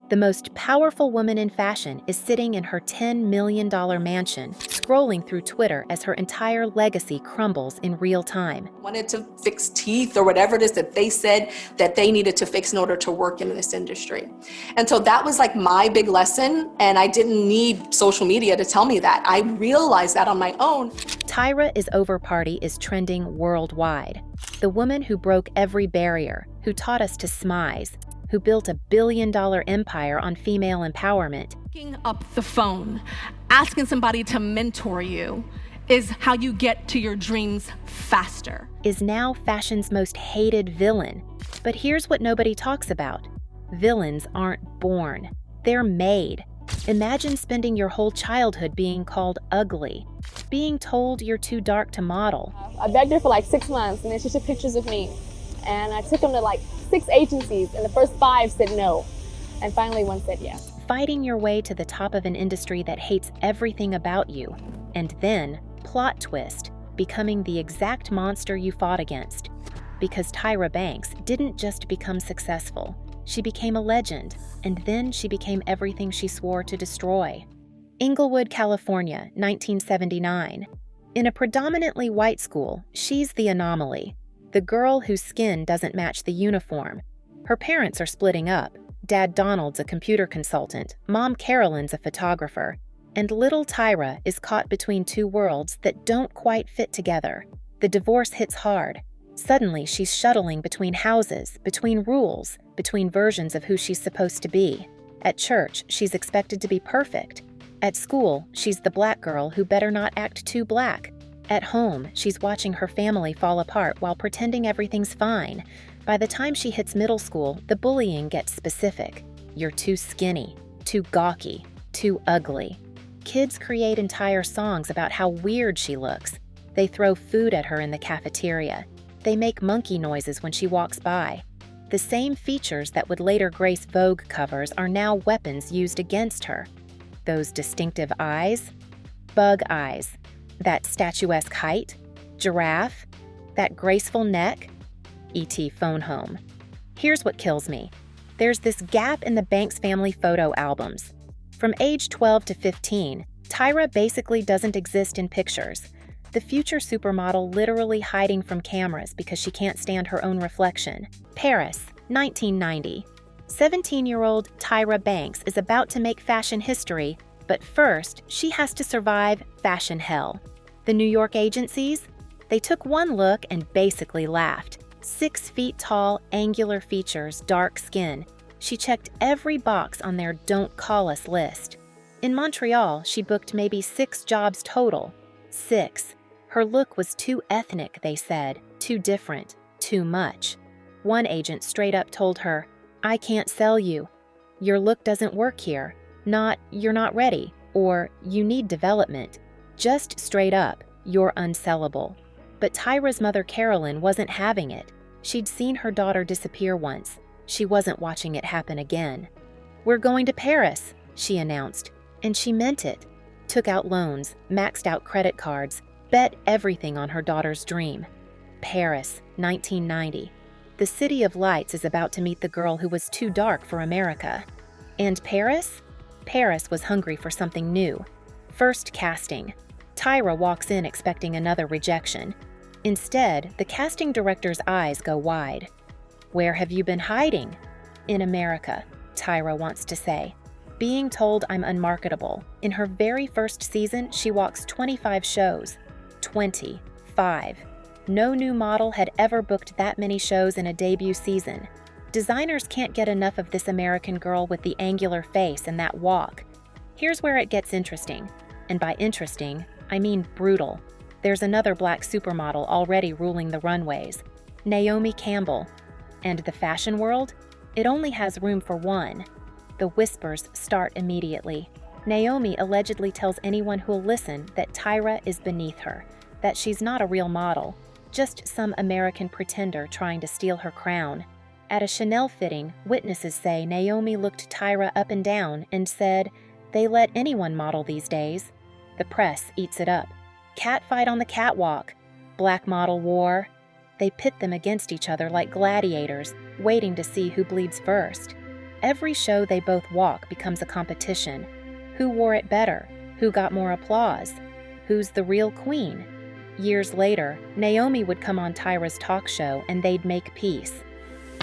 The most powerful woman in fashion is sitting in her $10 million mansion, scrolling through Twitter as her entire legacy crumbles in real time. Wanted to fix teeth or whatever it is that they said that they needed to fix in order to work in this industry. And so that was like my big lesson, and I didn't need social media to tell me that. I realized that on my own. Tyra is Over party is trending worldwide. The woman who broke every barrier, who taught us to smize, who built a billion-dollar empire on female empowerment. Picking up the phone, asking somebody to mentor you is how you get to your dreams faster. Is now fashion's most hated villain. But here's what nobody talks about. Villains aren't born. They're made. Imagine spending your whole childhood being called ugly, being told you're too dark to model. I begged her for like 6 months, and then she took pictures of me. And I took them to like 6 agencies, and the first 5 said no. And finally one said yes. Fighting your way to the top of an industry that hates everything about you. And then, plot twist, becoming the exact monster you fought against. Because Tyra Banks didn't just become successful. She became a legend, and then she became everything she swore to destroy. Inglewood, California, 1979. In a predominantly white school, she's the anomaly. The girl whose skin doesn't match the uniform. Her parents are splitting up. Dad Donald's a computer consultant, Mom Carolyn's a photographer, and little Tyra is caught between two worlds that don't quite fit together. The divorce hits hard. Suddenly, she's shuttling between houses, between rules, between versions of who she's supposed to be. At church, she's expected to be perfect. At school, she's the black girl who better not act too black. At home, she's watching her family fall apart while pretending everything's fine. By the time she hits middle school, the bullying gets specific. You're too skinny, too gawky, too ugly. Kids create entire songs about how weird she looks. They throw food at her in the cafeteria. They make monkey noises when she walks by. The same features that would later grace Vogue covers are now weapons used against her. Those distinctive eyes? Bug eyes. That statuesque height? Giraffe? That graceful neck? E.T. phone home. Here's what kills me. There's this gap in the Banks family photo albums. From age 12 to 15, Tyra basically doesn't exist in pictures. The future supermodel literally hiding from cameras because she can't stand her own reflection. Paris, 1990. 17-year-old Tyra Banks is about to make fashion history, but first, she has to survive fashion hell. The New York agencies? They took one look and basically laughed. 6 feet tall, angular features, dark skin. She checked every box on their don't call us list. In Montreal, she booked maybe 6 jobs total. 6. Her look was too ethnic, they said, too different, too much. One agent straight up told her, "I can't sell you. Your look doesn't work here. Not, you're not ready, or you need development. Just straight up, you're unsellable." But Tyra's mother Carolyn wasn't having it. She'd seen her daughter disappear once. She wasn't watching it happen again. "We're going to Paris," she announced, and she meant it. Took out loans, maxed out credit cards, bet everything on her daughter's dream. Paris, 1990. The City of Lights is about to meet the girl who was too dark for America. And Paris? Paris was hungry for something new. First casting. Tyra walks in expecting another rejection. Instead, the casting director's eyes go wide. "Where have you been hiding?" "In America," Tyra wants to say. Being told I'm unmarketable. In her very first season, she walks 25 shows. 25. No new model had ever booked that many shows in a debut season. Designers can't get enough of this American girl with the angular face and that walk. Here's where it gets interesting. And by interesting, I mean brutal. There's another black supermodel already ruling the runways. Naomi Campbell. And the fashion world? It only has room for one. The whispers start immediately. Naomi allegedly tells anyone who'll listen that Tyra is beneath her, that she's not a real model, just some American pretender trying to steal her crown. At a Chanel fitting, witnesses say Naomi looked Tyra up and down and said, "They let anyone model these days." The press eats it up. Catfight on the catwalk. Black model war. They pit them against each other like gladiators, waiting to see who bleeds first. every show they both walk becomes a competition. Who wore it better? Who got more applause? Who's the real queen? Years later, Naomi would come on Tyra's talk show and they'd make peace.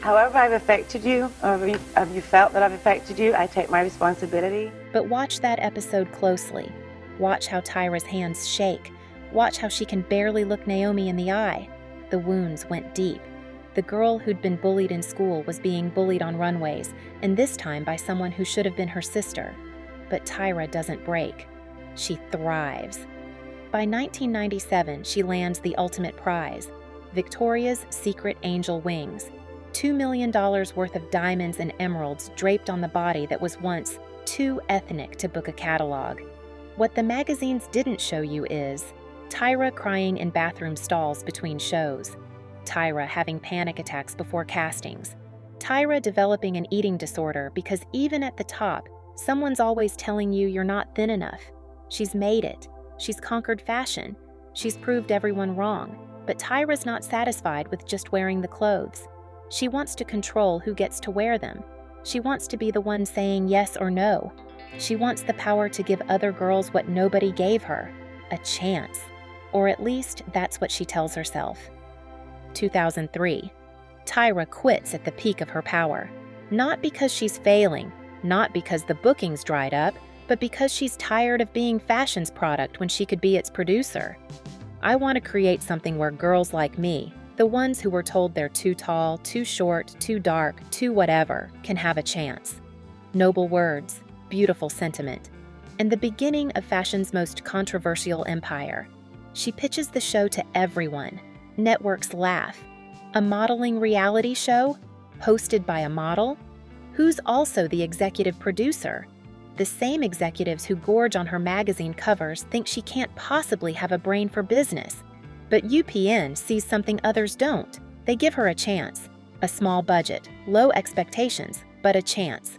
However I've affected you, or you felt that I've affected you, I take my responsibility. But watch that episode closely. Watch how Tyra's hands shake. Watch how she can barely look Naomi in the eye. The wounds went deep. The girl who'd been bullied in school was being bullied on runways, and this time by someone who should have been her sister. But Tyra doesn't break. She thrives. By 1997, she lands the ultimate prize, Victoria's Secret Angel Wings, $2 million worth of diamonds and emeralds draped on the body that was once too ethnic to book a catalog. What the magazines didn't show you is Tyra crying in bathroom stalls between shows, Tyra having panic attacks before castings, Tyra developing an eating disorder because even at the top, someone's always telling you you're not thin enough. She's made it. She's conquered fashion. She's proved everyone wrong. But Tyra's not satisfied with just wearing the clothes. She wants to control who gets to wear them. She wants to be the one saying yes or no. She wants the power to give other girls what nobody gave her, a chance. Or at least that's what she tells herself. 2003. Tyra quits at the peak of her power. Not because she's failing, not because the bookings dried up, but because she's tired of being fashion's product when she could be its producer. I want to create something where girls like me, the ones who were told they're too tall, too short, too dark, too whatever, can have a chance. Noble words, beautiful sentiment, and the beginning of fashion's most controversial empire. She pitches the show to everyone. Networks laugh. A modeling reality show? Hosted by a model? Who's also the executive producer? The same executives who gorge on her magazine covers think she can't possibly have a brain for business. But UPN sees something others don't. They give her a chance. A small budget, low expectations, but a chance.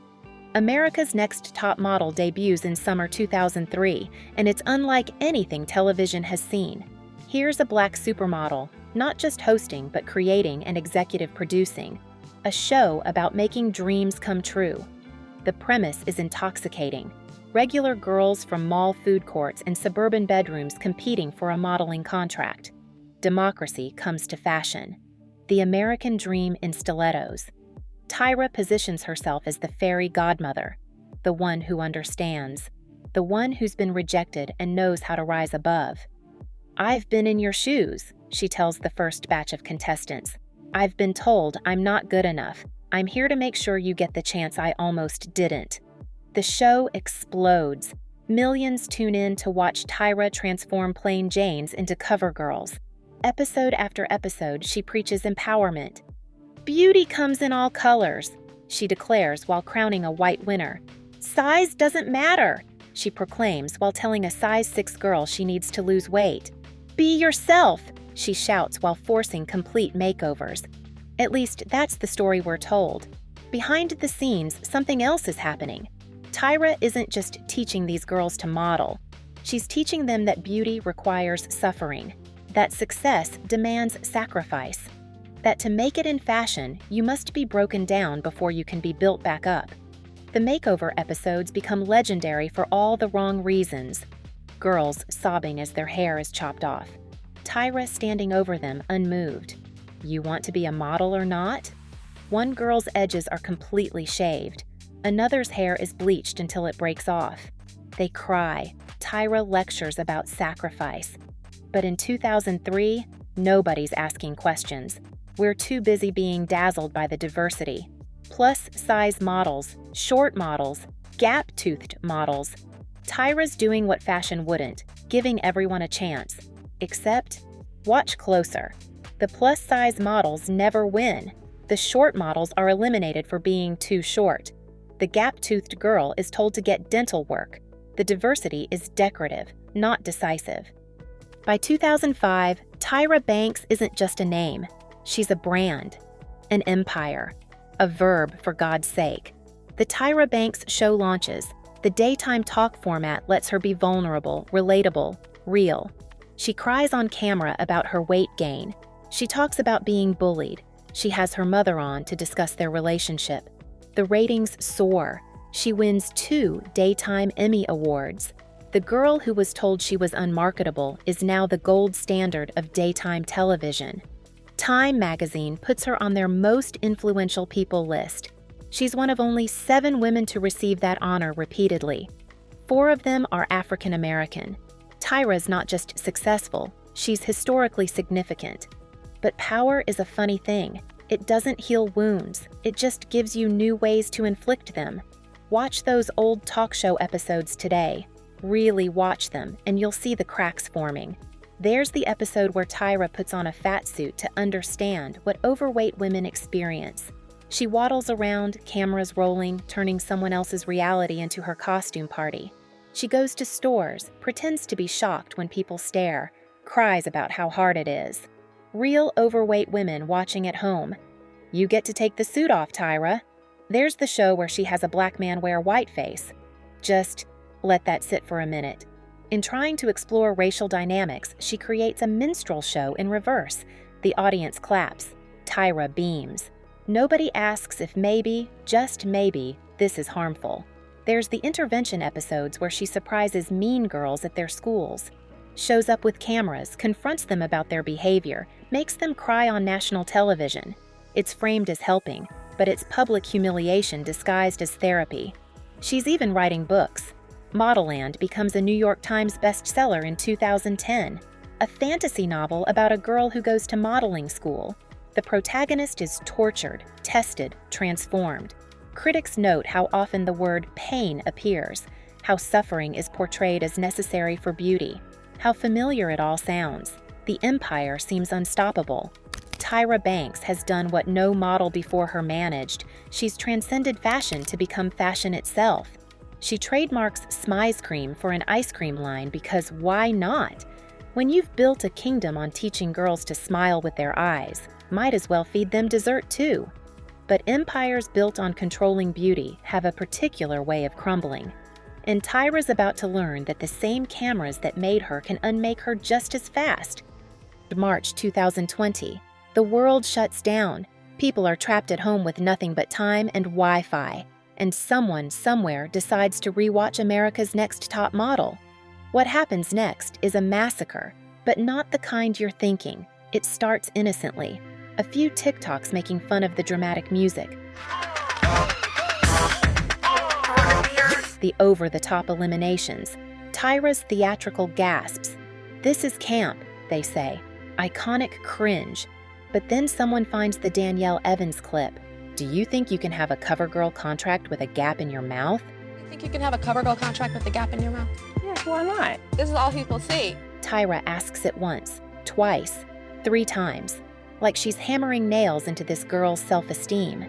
America's Next Top Model debuts in summer 2003, and it's unlike anything television has seen. Here's a black supermodel, not just hosting but creating and executive producing. A show about making dreams come true. The premise is intoxicating. Regular girls from mall food courts and suburban bedrooms competing for a modeling contract. Democracy comes to fashion. The American dream in stilettos. Tyra positions herself as the fairy godmother, the one who understands, the one who's been rejected and knows how to rise above. "I've been in your shoes," she tells the first batch of contestants. "I've been told I'm not good enough. I'm here to make sure you get the chance I almost didn't." The show explodes. Millions tune in to watch Tyra transform plain Janes into cover girls. Episode after episode, she preaches empowerment. "Beauty comes in all colors," she declares while crowning a white winner. "Size doesn't matter," she proclaims while telling a size 6 girl she needs to lose weight. "Be yourself," she shouts while forcing complete makeovers. At least that's the story we're told. Behind the scenes, something else is happening. Tyra isn't just teaching these girls to model. She's teaching them that beauty requires suffering, that success demands sacrifice, that to make it in fashion, you must be broken down before you can be built back up. The makeover episodes become legendary for all the wrong reasons. Girls sobbing as their hair is chopped off. Tyra standing over them unmoved. You want to be a model or not? One girl's edges are completely shaved. Another's hair is bleached until it breaks off. They cry. Tyra lectures about sacrifice. But in 2003, nobody's asking questions. We're too busy being dazzled by the diversity. Plus-size models, short models, gap-toothed models. Tyra's doing what fashion wouldn't, giving everyone a chance. Except, watch closer. The plus-size models never win. The short models are eliminated for being too short. The gap-toothed girl is told to get dental work. The diversity is decorative, not decisive. By 2005, Tyra Banks isn't just a name. She's a brand, an empire, a verb for God's sake. The Tyra Banks show launches. The daytime talk format lets her be vulnerable, relatable, real. She cries on camera about her weight gain. She talks about being bullied. She has her mother on to discuss their relationship. The ratings soar. She wins 2 Daytime Emmy Awards. The girl who was told she was unmarketable is now the gold standard of daytime television. Time magazine puts her on their most influential people list. She's one of only 7 women to receive that honor repeatedly. 4 of them are African American. Tyra's not just successful, she's historically significant. But power is a funny thing. It doesn't heal wounds, it just gives you new ways to inflict them. Watch those old talk show episodes today. Really watch them, and you'll see the cracks forming. There's the episode where Tyra puts on a fat suit to understand what overweight women experience. She waddles around, cameras rolling, turning someone else's reality into her costume party. She goes to stores, pretends to be shocked when people stare, cries about how hard it is. Real overweight women watching at home. You get to take the suit off, Tyra. There's the show where she has a black man wear whiteface. Just let that sit for a minute. In trying to explore racial dynamics, she creates a minstrel show in reverse. The audience claps. Tyra beams. Nobody asks if maybe, just maybe, this is harmful. There's the intervention episodes where she surprises mean girls at their schools. Shows up with cameras, confronts them about their behavior, makes them cry on national television. It's framed as helping, but it's public humiliation disguised as therapy. She's even writing books. Modelland becomes a New York Times bestseller in 2010, a fantasy novel about a girl who goes to modeling school. The protagonist is tortured, tested, transformed. Critics note how often the word pain appears, how suffering is portrayed as necessary for beauty, how familiar it all sounds. The empire seems unstoppable. Tyra Banks has done what no model before her managed. She's transcended fashion to become fashion itself. She trademarks Smize Cream for an ice cream line because why not? When you've built a kingdom on teaching girls to smile with their eyes, might as well feed them dessert too. But empires built on controlling beauty have a particular way of crumbling. And Tyra's about to learn that the same cameras that made her can unmake her just as fast. March 2020. The world shuts down. People are trapped at home with nothing but time and Wi-Fi. And someone somewhere decides to rewatch America's Next Top Model. What happens next is a massacre, but not the kind you're thinking. It starts innocently. A few TikToks making fun of the dramatic music. The over-the-top eliminations. Tyra's theatrical gasps. This is camp, they say. Iconic cringe. But then someone finds the Danielle Evans clip. Do you think you can have a CoverGirl contract with a gap in your mouth? You think you can have a CoverGirl contract with a gap in your mouth? Yeah, why not? This is all people see. Tyra asks it once, twice, 3 times, like she's hammering nails into this girl's self-esteem.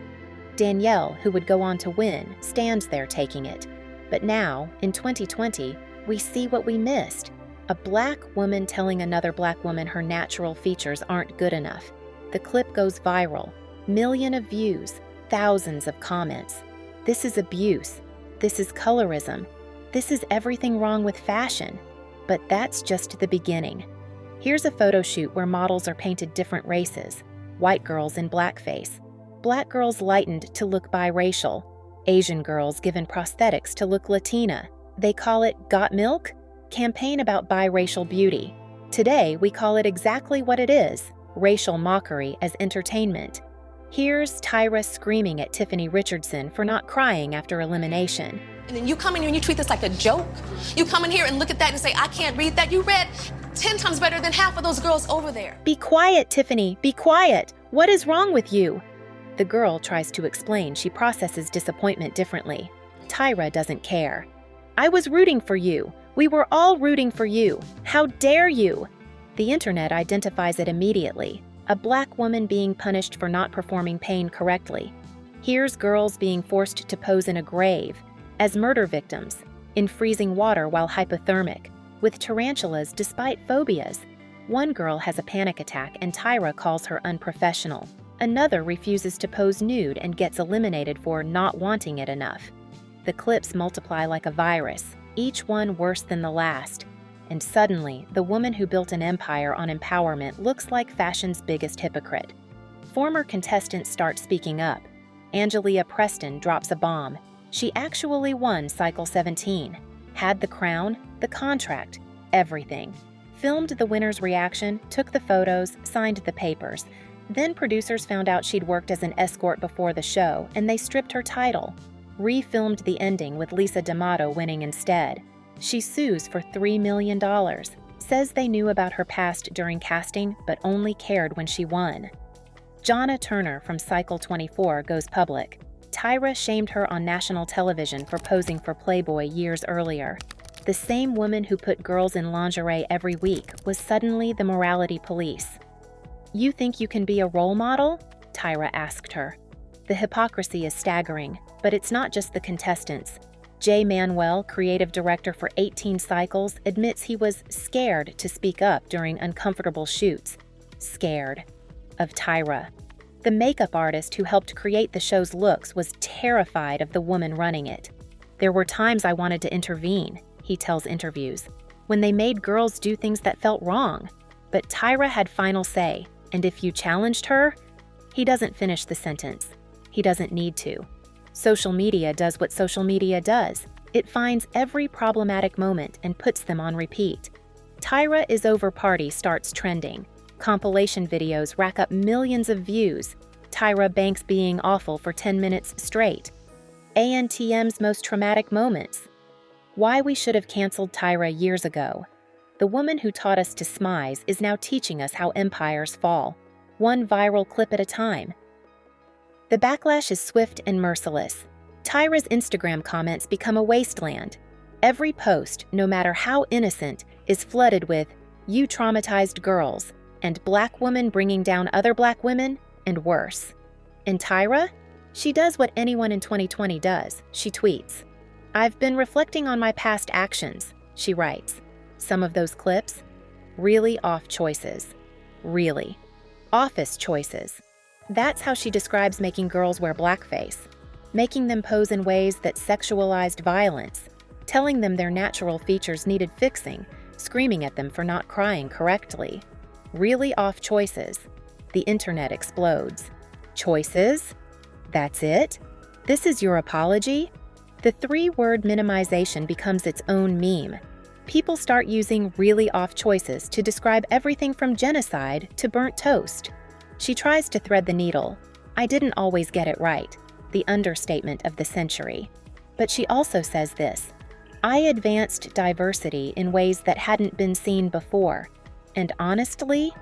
Danielle, who would go on to win, stands there taking it. But now, in 2020, we see what we missed. A black woman telling another black woman her natural features aren't good enough. The clip goes viral. Millions of views, thousands of comments. This is abuse. This is colorism. This is everything wrong with fashion. But that's just the beginning. Here's a photo shoot where models are painted different races. White girls in blackface. Black girls lightened to look biracial. Asian girls given prosthetics to look Latina. They call it Got Milk? Campaign about biracial beauty. Today, we call it exactly what it is, racial mockery as entertainment. Here's Tyra screaming at Tiffany Richardson for not crying after elimination. And then you come in here and you treat this like a joke. You come in here and look at that and say, I can't read that. You read 10 times better than half of those girls over there. Be quiet, Tiffany, be quiet. What is wrong with you? The girl tries to explain she processes disappointment differently. Tyra doesn't care. I was rooting for you. We were all rooting for you. How dare you? The internet identifies it immediately. A black woman being punished for not performing pain correctly. Here's girls being forced to pose in a grave, as murder victims, in freezing water while hypothermic, with tarantulas despite phobias. One girl has a panic attack and Tyra calls her unprofessional. Another refuses to pose nude and gets eliminated for not wanting it enough. The clips multiply like a virus, each one worse than the last. And suddenly, the woman who built an empire on empowerment looks like fashion's biggest hypocrite. Former contestants start speaking up. Angelia Preston drops a bomb. She actually won Cycle 17, had the crown, the contract, everything. Filmed the winner's reaction, took the photos, signed the papers. Then producers found out she'd worked as an escort before the show, and they stripped her title. Refilmed the ending with Lisa D'Amato winning instead. She sues for $3 million. Says they knew about her past during casting, but only cared when she won. Jonna Turner from Cycle 24 goes public. Tyra shamed her on national television for posing for Playboy years earlier. The same woman who put girls in lingerie every week was suddenly the morality police. "You think you can be a role model?" Tyra asked her. The hypocrisy is staggering, but it's not just the contestants. Jay Manuel, creative director for 18 Cycles, admits he was scared to speak up during uncomfortable shoots. Scared. Of Tyra. The makeup artist who helped create the show's looks was terrified of the woman running it. "There were times I wanted to intervene," he tells interviews, "when they made girls do things that felt wrong. But Tyra had final say, and if you challenged her..." He doesn't finish the sentence. He doesn't need to. Social media does what social media does. It finds every problematic moment and puts them on repeat. Tyra is over party starts trending. Compilation videos rack up millions of views. Tyra Banks being awful for 10 minutes straight. ANTM's most traumatic moments. Why we should have canceled Tyra years ago. The woman who taught us to smize is now teaching us how empires fall. One viral clip at a time. The backlash is swift and merciless. Tyra's Instagram comments become a wasteland. Every post, no matter how innocent, is flooded with "you traumatized girls" and "black woman bringing down other black women," and worse. And Tyra? She does what anyone in 2020 does. She tweets. "I've been reflecting on my past actions," she writes. Some of those clips? Really off choices. Really. Office choices. That's how she describes making girls wear blackface. Making them pose in ways that sexualized violence. Telling them their natural features needed fixing. Screaming at them for not crying correctly. Really off choices. The internet explodes. Choices? That's it? This is your apology? The 3-word minimization becomes its own meme. People start using really off choices to describe everything from genocide to burnt toast. She tries to thread the needle. "I didn't always get it right," the understatement of the century. But she also says this: "I advanced diversity in ways that hadn't been seen before." And honestly,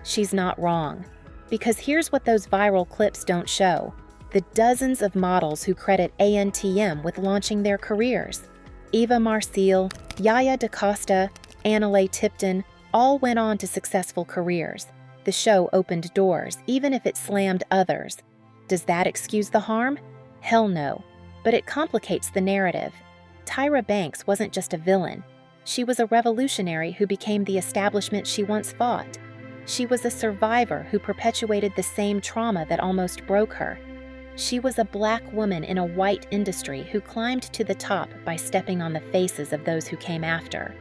she's not wrong. Because here's what those viral clips don't show: the dozens of models who credit ANTM with launching their careers. Eva Marcille, Yaya DaCosta, Annalay Tipton all went on to successful careers. The show opened doors, even if it slammed others. Does that excuse the harm? Hell no. But it complicates the narrative. Tyra Banks wasn't just a villain. She was a revolutionary who became the establishment she once fought. She was a survivor who perpetuated the same trauma that almost broke her. She was a black woman in a white industry who climbed to the top by stepping on the faces of those who came after.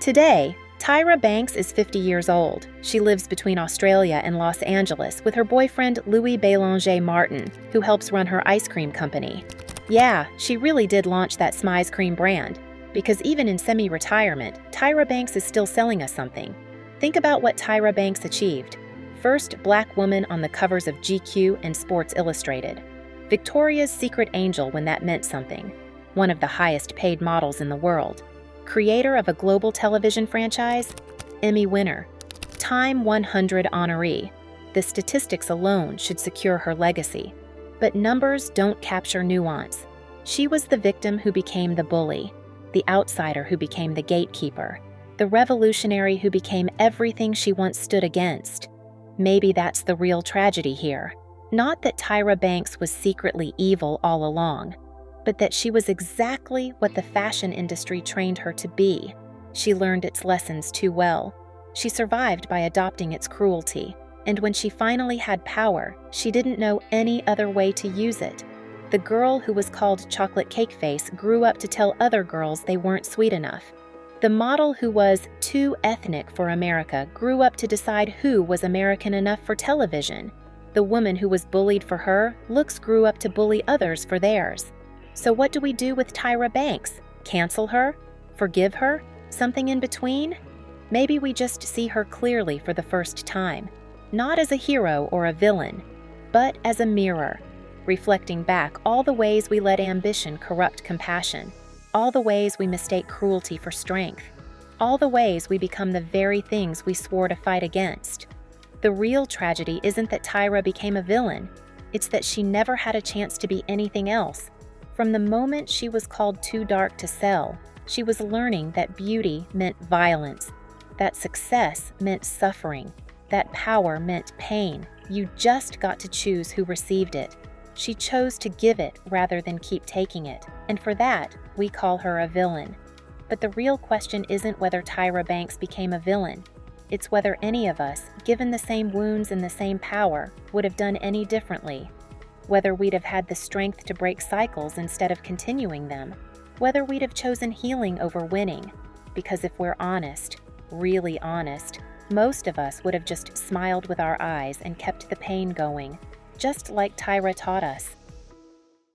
Today, Tyra Banks is 50 years old. She lives between Australia and Los Angeles with her boyfriend Louis Bélanger Martin, who helps run her ice cream company. Yeah, she really did launch that Smize cream brand, because even in semi-retirement, Tyra Banks is still selling us something. Think about what Tyra Banks achieved. First black woman on the covers of GQ and Sports Illustrated. Victoria's Secret Angel when that meant something. One of the highest paid models in the world. Creator of a global television franchise, Emmy winner, Time 100 honoree. The statistics alone should secure her legacy. But numbers don't capture nuance. She was the victim who became the bully, the outsider who became the gatekeeper, the revolutionary who became everything she once stood against. Maybe that's the real tragedy here. Not that Tyra Banks was secretly evil all along, but that she was exactly what the fashion industry trained her to be. She learned its lessons too well. She survived by adopting its cruelty, and when she finally had power, she didn't know any other way to use it. The girl who was called Chocolate Cake Face grew up to tell other girls they weren't sweet enough. The model who was too ethnic for America grew up to decide who was American enough for television. The woman who was bullied for her looks grew up to bully others for theirs. So what do we do with Tyra Banks? Cancel her? Forgive her? Something in between? Maybe we just see her clearly for the first time, not as a hero or a villain, but as a mirror, reflecting back all the ways we let ambition corrupt compassion, all the ways we mistake cruelty for strength, all the ways we become the very things we swore to fight against. The real tragedy isn't that Tyra became a villain, it's that she never had a chance to be anything else. From the moment she was called too dark to sell, she was learning that beauty meant violence, that success meant suffering, that power meant pain. You just got to choose who received it. She chose to give it rather than keep taking it, and for that, we call her a villain. But the real question isn't whether Tyra Banks became a villain. It's whether any of us, given the same wounds and the same power, would have done any differently. Whether we'd have had the strength to break cycles instead of continuing them. Whether we'd have chosen healing over winning. Because if we're honest, really honest, most of us would have just smiled with our eyes and kept the pain going, just like Tyra taught us.